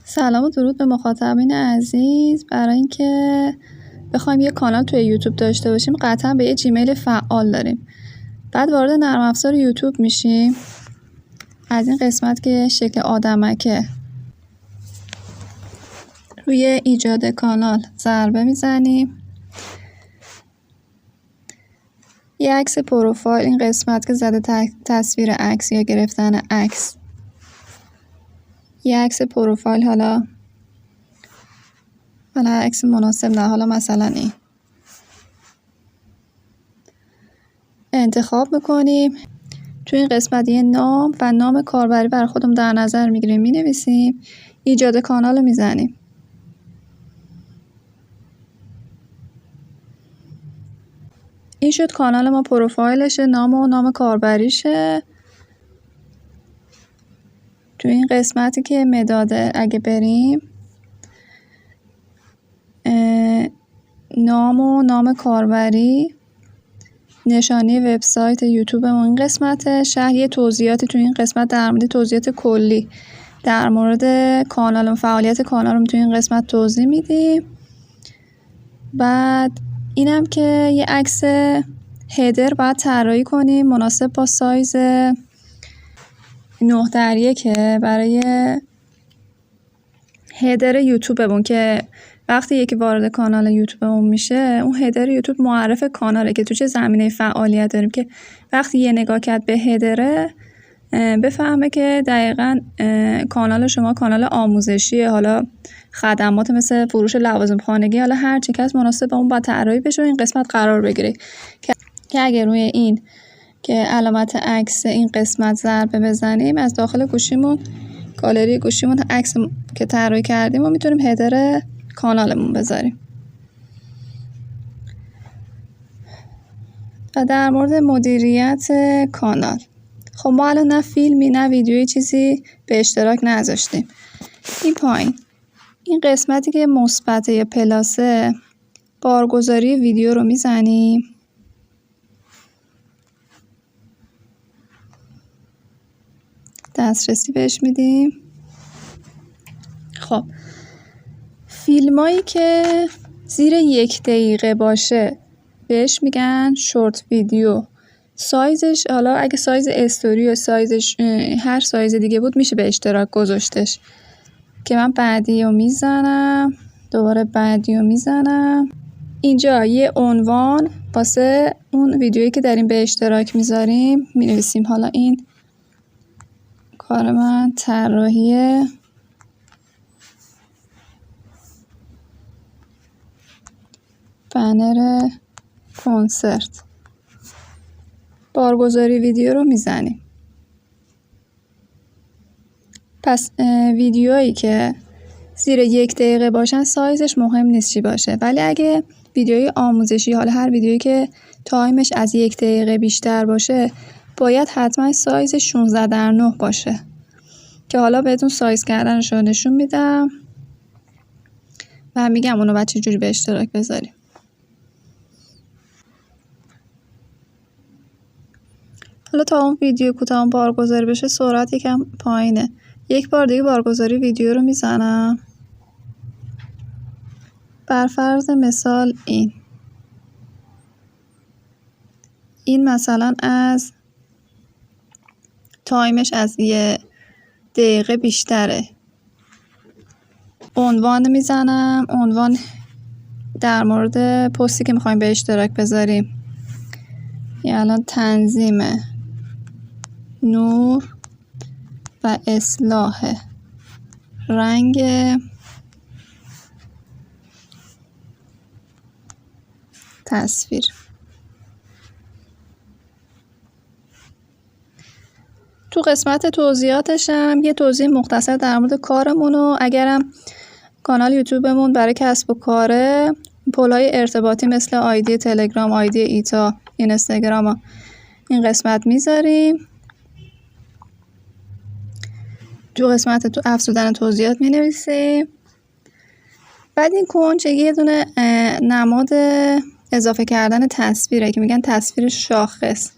سلام و درود به مخاطبین عزیز. برای اینکه بخوایم یه کانال توی یوتیوب داشته باشیم قطعا به یه جیمیل فعال داریم. بعد وارد نرم افزار یوتیوب میشیم. از این قسمت که شکل آدمکه روی ایجاد کانال ضربه میزنیم. یه عکس پروفایل، این قسمت که زده تصویر عکس یا گرفتن عکس، یه عکس پروفایل، حالا عکس مناسب نه، حالا مثلا این انتخاب میکنیم. توی این قسمت یه نام و نام کاربری برای خودمون در نظر میگیریم، مینویسیم، ایجاد کانال رو میزنیم. این شد کانال ما، پروفایلشه، نام و نام کاربریشه. توی این قسمتی که مداده اگه بریم، نام و نام کاربری، نشانی وبسایت یوتیوب ما این قسمت، شهر، یه توضیحاتی توی این قسمت در مورد توضیحات کلی در مورد کانال و فعالیت کانال رو توی این قسمت توضیح میدیم. بعد اینم که یه عکس هدر باید طراحی کنیم مناسب با سایز 9:1 برای هدر یوتیوبمون، که وقتی یکی وارد کانال یوتیوبمون میشه، اون هدر یوتیوب معرف کاناله که تو چه زمینه فعالیت داریم، که وقتی یه نگاه کرد به هدره بفهمه که دقیقاً کانال شما کانال آموزشیه، حالا خدمات مثل فروش لوازم خانگی، حالا هر چی که از مناسب اون با طراحی بشه این قسمت قرار بگیره، که اگه روی این که علامت عکس این قسمت ضربه بزنیم، از داخل گوشیمون، گالری گوشیمون، عکس که طراحی کردیم و میتونیم هدر کانالمون بذاریم. و در مورد مدیریت کانال، خب ما الان نه فیلمی نه ویدیویی چیزی به اشتراک نذاشتیم. این پایین این قسمتی که مثبت یا پلاسه، بارگذاری ویدیو رو میزنیم. دسترسی بهش میدیم. خب فیلمایی که زیر 1 دقیقه باشه بهش میگن شورت ویدیو. سایزش، حالا اگه سایز استوری و سایزش هر سایز دیگه بود میشه به اشتراک گذاشتش، که من بعدی رو میزنم، دوباره بعدی رو میزنم. اینجا یه عنوان واسه اون ویدیویی که داریم به اشتراک میذاریم مینویسیم. حالا این کار من طراحی بنر کنسرت، بارگذاری ویدیو رو میزنیم. پس ویدیویی که زیر 1 دقیقه باشن سایزش مهم نیست چی باشه، ولی اگه ویدیوی آموزشی، حالا هر ویدیویی که تایمش از 1 دقیقه بیشتر باشه باید حتما سایز 16:9 باشه، که حالا بهتون سایز کردنش رو نشون میدم و میگم اونو بعد چجوری به اشتراک بذاریم. حالا تا اون ویدیو کوتاه بارگذاری بشه سرعت یکم پایینه. یک بار دیگه بارگذاری ویدیو رو میزنم. بر فرض مثال این مثلا از تایمش از 1 دقیقه بیشتره. عنوان میزنم، عنوان در مورد پستی که میخوایم به اشتراک بذاریم، یعنی الان تنظیم نور و اصلاح رنگ تصویر. تو قسمت توضیحاتش هم یه توضیح مختصر در مورد کارمون و اگرم کانال یوتیوبمون برای کسب و کاره، پل‌های ارتباطی مثل آیدی تلگرام، آیدی ایتا، اینستاگرام، این قسمت میذاریم. تو قسمت تو افزودن توضیحات مینویسیم. بعد این کنج یه دونه نماد اضافه کردن تصویره که میگن تصویر شاخص.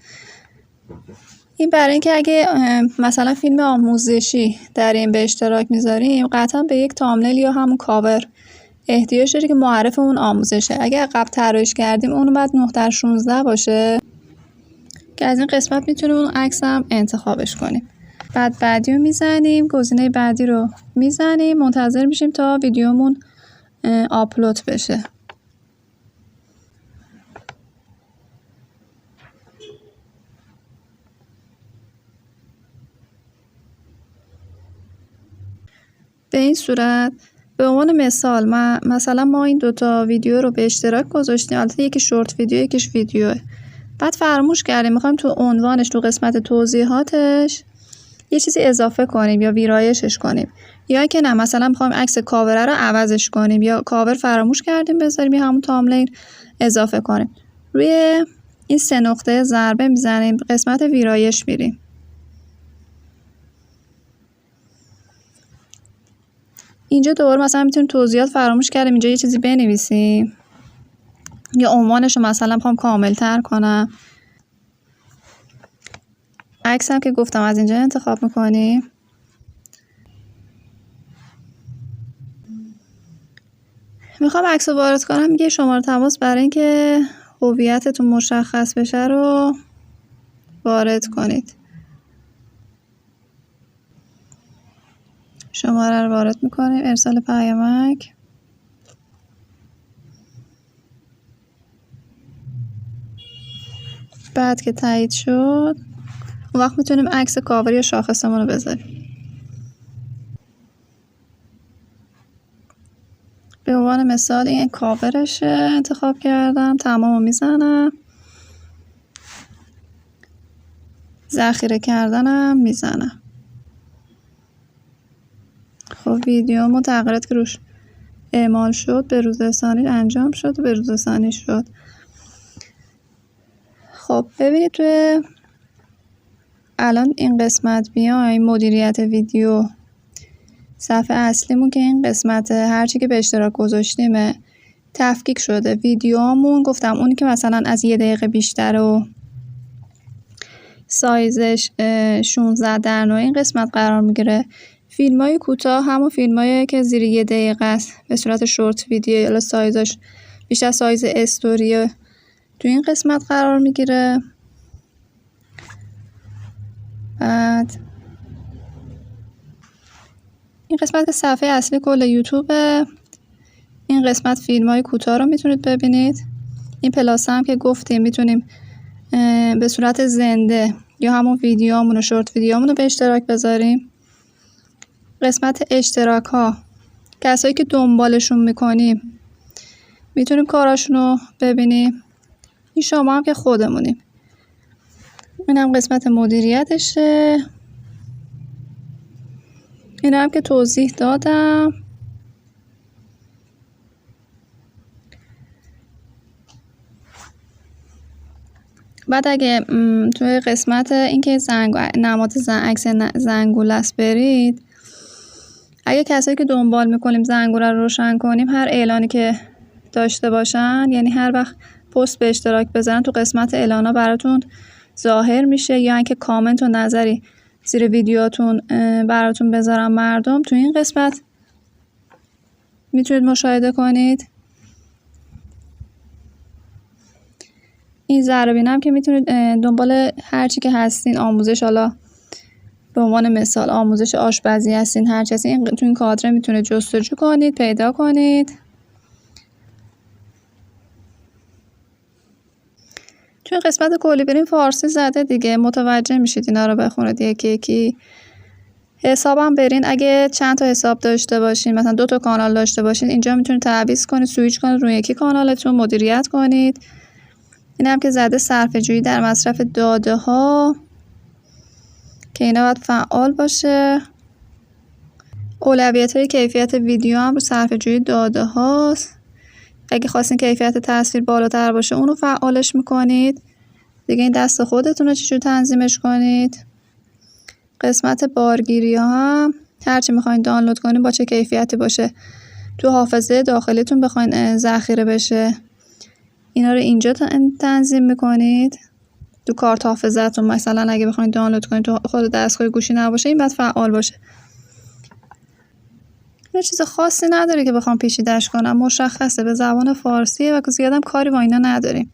این برای اینکه اگه مثلا فیلم آموزشی در این به اشتراک میذاریم قطعا به یک تامنیل یا همون کاور احتیاج داره که معرف اون آموزشه. اگه عقب طراحیش کردیم اونو بعد 9:16 باشه که از این قسمت میتونیم اون عکس هم انتخابش کنیم. بعد بعدی رو میزنیم، گزینه بعدی رو میزنیم، منتظر میشیم تا ویدیومون آپلود بشه. به این صورت به عنوان مثال مثلا ما این دوتا ویدیو رو به اشتراک گذاشتیم، البته یکی شورت ویدیو یکیش ویدیوه. بعد فراموش کردیم میخوایم تو عنوانش تو قسمت توضیحاتش یه چیزی اضافه کنیم یا ویرایشش کنیم، یا که نه مثلا میخوایم عکس کاور رو عوضش کنیم یا کاور فراموش کردیم بذاریم یا همون تامنیل اضافه کنیم. روی این 3 نقطه ضربه میزنیم، قسمت ویرایش میریم. اینجا دوباره مثلا میتونیم توضیحات فراموش کردیم اینجا یه چیزی بنویسیم یا عنوانش رو مثلا میخوام کامل تر کنم. عکس هم که گفتم از اینجا انتخاب میکنیم. میخوام عکس رو وارد کنم، میگه شماره تماس برای اینکه هویتتون مشخص بشه رو وارد کنید. شماره رو وارد میکنیم، ارسال پیامک. بعد که تایید شد اون وقت میتونیم عکس کاور یا شاخصمون رو بذاریم. به عنوان مثال این کاورش انتخاب کردم، تمام رو میزنم، ذخیره کردنم میزنم. خب ویدیومو تغییرات که روش اعمال شد به روز ثانی انجام شد و به روز ثانی شد. خب ببینید توی الان این قسمت بیایم مدیریت ویدیو، صفحه اصلیمون که این قسمت هرچی که به اشتراک گذاشتیم تفکیک شده. ویدیومون گفتم اونی که مثلا از 1 دقیقه بیشتر و سایزش 16:9 این قسمت قرار میگیره. فیلمای کوتاه همون فیلمایی که زیر 1 دقیقه است به صورت شورت ویدیو یا سایزش بیشتر سایز استوری تو این قسمت قرار میگیره. بعد این قسمت صفحه اصلی کل یوتیوبه. این قسمت فیلمای کوتاه رو میتونید ببینید. این پلاس هم که گفتیم میتونیم به صورت زنده یا همون ویدیومون و شورت ویدیومون رو به اشتراک بذاریم. قسمت اشتراک ها کسایی که دنبالشون میکنیم میتونیم کاراشون رو ببینیم. این شما هم که خودمونیم. این هم قسمت مدیریتشه. این هم که توضیح دادم. بعد اگه توی قسمت اینکه نماد عکس زنگوله است برید، اگه کسایی که دنبال میکنیم زنگوله رو روشن کنیم هر اعلانی که داشته باشن، یعنی هر وقت پست به اشتراک بذارن تو قسمت اعلانا براتون ظاهر میشه، یا اینکه کامنت و نظری زیر ویدیوتون براتون بذارن مردم، تو این قسمت میتونید مشاهده کنید. این ذره‌بین هم که میتونید دنبال هر چی که هستین، آموزش، حالا به عنوان مثال آموزش آشپزی هستین، هر چی هستین تو این کادر میتونید جستجو کنید، پیدا کنید. توی قسمت کلی بریم فارسی زده دیگه، متوجه میشید اینا رو بخونید یکی یکی. حسابم برین، اگه چند تا حساب داشته باشین، مثلا 2 تا کانال داشته باشین، اینجا میتونید تعویض کنید، سویچ کنید روی یکی کانالتون، مدیریت کنید. این هم که زده صرفه‌جویی در مصرف داده ها که اینا باید فعال باشه. اولویت های کیفیت ویدیو هم رو صرفه‌جویی داده هاست. اگه خواستین کیفیت تصویر بالاتر باشه اونو فعالش میکنید دیگه. این دست خودتونه چجور تنظیمش کنید. قسمت بارگیری ها هم هرچی میخواین دانلود کنید با چه کیفیتی باشه تو حافظه داخلیتون بخواین ذخیره بشه، اینا رو اینجا تنظیم میکنید. تو کارت حافظتون مثلا اگه بخواید دانلود کنید تو خود دستگاه گوشی نباشه، این باید فعال باشه. یه چیز خاصی نداره که بخوام پیچیده‌اش کنم، مشخصه به زبان فارسیه و زیادم کاری با اینا نداریم.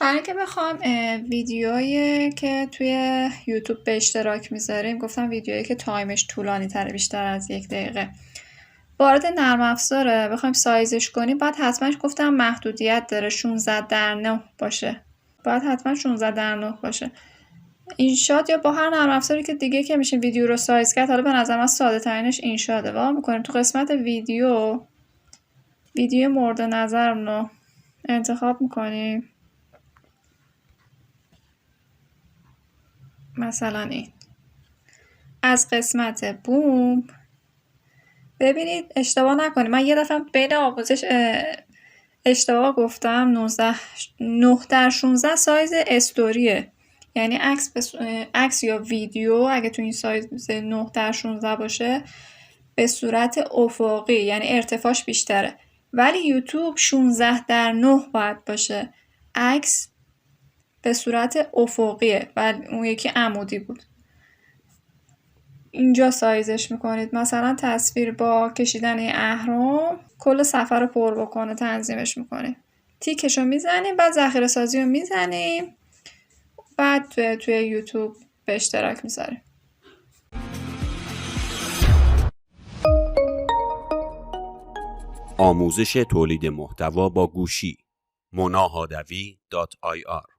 برای اینکه بخوام ویدیویی که توی یوتیوب به اشتراک میذاریم، گفتم ویدیویی که تایمش طولانی تره، بیشتر از 1 دقیقه، وارد نرم افزاره بخوایم سایزش کنیم، باید حتما گفتم محدودیت داره، 16:9 باشه. باید حتما 16:9 باشه. اینشات یا با هر نرم افزاری که دیگه که میشه ویدیو رو سایز کرد، حالا به نظر من ساده ترینش اینشاته. وا میکنیم تو قسمت ویدیو مورد نظرمون رو انتخاب میکنیم، مثلا این از قسمت بوم. ببینید اشتباه نکنید، من یه دفعه بین آموزش اشتباه گفتم. 9:16 سایز استوریه، یعنی عکس یا ویدیو اگه تو این سایز 9:16 باشه به صورت افقی، یعنی ارتفاعش بیشتره. ولی یوتیوب 16:9 باید باشه، عکس به صورت افقیه و اون یکی عمودی بود. اینجا سایزش میکنید، مثلا تصویر با کشیدن اهرم کل صفحه رو پر بکنه، تنظیمش میکنیم، تیکش رو میزنیم، بعد ذخیره سازی رو میزنیم، بعد توی یوتیوب به اشتراک میذاریم. آموزش تولید محتوا با گوشی. monahadavi.ir